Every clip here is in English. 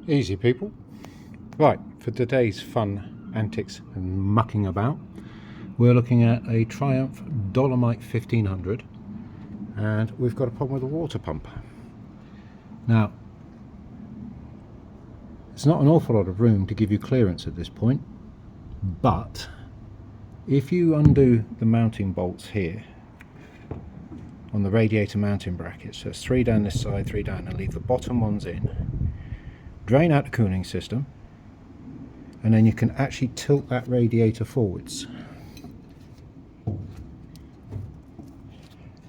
Easy people. Right, for today's fun antics and mucking about, we're looking at a Triumph Dolomite 1500, and we've got a problem with the water pump. Now, it's not an awful lot of room to give you clearance at this point, but if you undo the mounting bolts here on the radiator mounting bracket, so it's 3 down this side, 3 down, and leave the bottom ones in, drain out the cooling system, and then you can actually tilt that radiator forwards.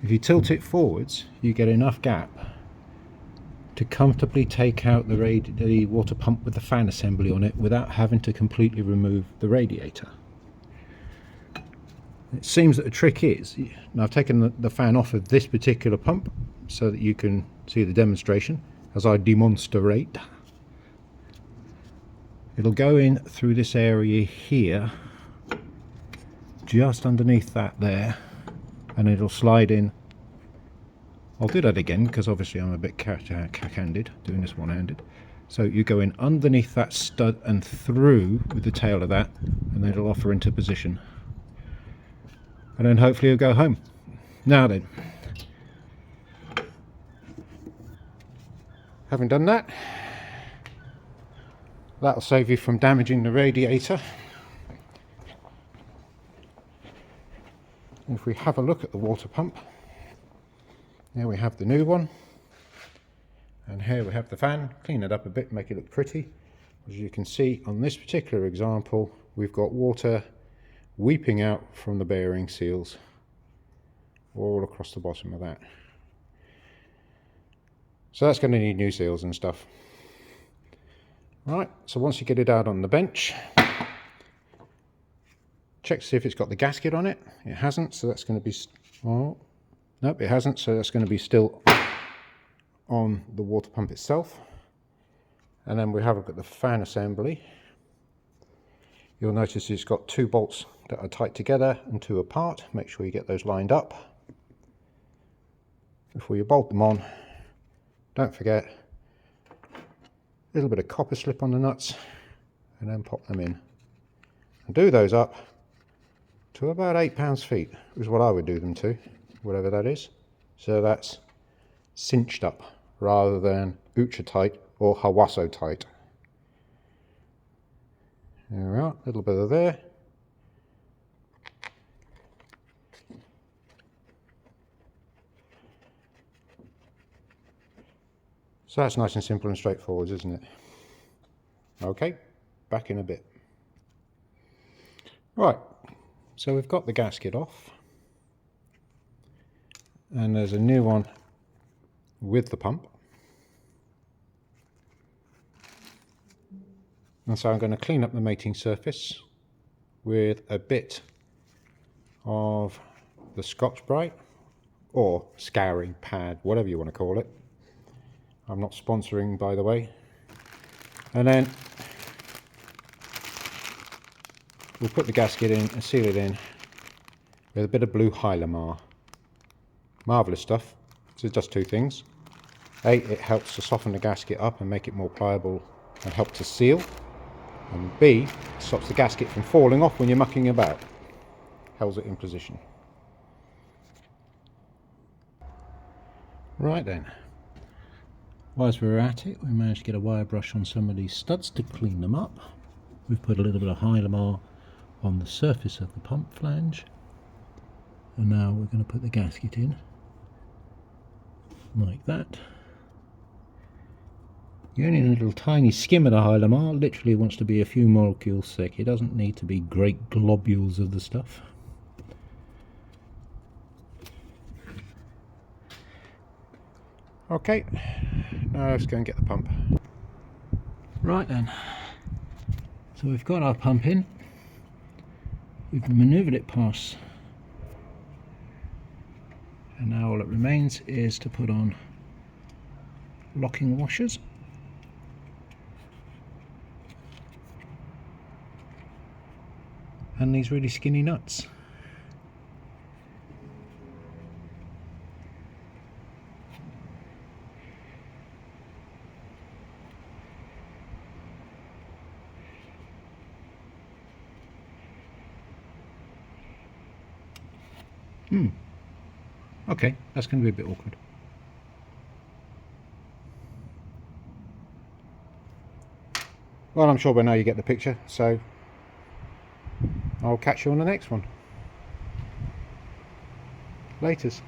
If you tilt it forwards, you get enough gap to comfortably take out the water pump with the fan assembly on it without having to completely remove the radiator. It seems that the trick is, now I've taken the fan off of this particular pump so that you can see the demonstration as I demonstrate. It'll go in through this area here, just underneath that there, and it'll slide in. I'll do that again because obviously I'm a bit cack-handed doing this one-handed. So you go in underneath that stud and through with the tail of that, and then it'll offer into position. And then hopefully you'll go home. Now then, having done that, that'll save you from damaging the radiator. If we have a look at the water pump, here we have the new one, and here we have the fan. Clean it up a bit, make it look pretty. As you can see on this particular example, we've got water weeping out from the bearing seals all across the bottom of that. So that's going to need new seals and stuff. Right, so once you get it out on the bench, check to see if it's got the gasket on it. It hasn't, so that's going to be, oh, nope, it hasn't, so that's going to be still on the water pump itself. And then we have a look at the fan assembly. You'll notice it's got 2 bolts that are tight together and 2 apart. Make sure you get those lined up before you bolt them on. Don't forget a little bit of copper slip on the nuts, and then pop them in. And do those up to about 8 pounds-feet is what I would do them to, whatever that is. So that's cinched up rather than ultra tight or Hawaso tight. There we are, a little bit of there. So that's nice and simple and straightforward, isn't it? Okay, back in a bit. Right, so we've got the gasket off, and there's a new one with the pump. And so I'm going to clean up the mating surface with a bit of the Scotch-Brite or scouring pad, whatever you want to call it. I'm not sponsoring, by the way. And then we'll put the gasket in and seal it in with a bit of blue Hylamar. Marvellous stuff. So it does 2 things. A, it helps to soften the gasket up and make it more pliable and help to seal. And B, it stops the gasket from falling off when you're mucking about. Holds it in position. Right then. Whilst we were at it, we managed to get a wire brush on some of these studs to clean them up. We've put a little bit of Hylamar on the surface of the pump flange, and now we're going to put the gasket in like that. You only need a little tiny skim of the Hylamar. Literally wants to be a few molecules thick. It doesn't need to be great globules of the stuff. Okay, now let's go and get the pump. Right then, so we've got our pump in. We've manoeuvred it past, and now all that remains is to put on locking washers. And these really skinny nuts. Okay, that's going to be a bit awkward. Well, I'm sure by now you get the picture, so I'll catch you on the next one. Laters.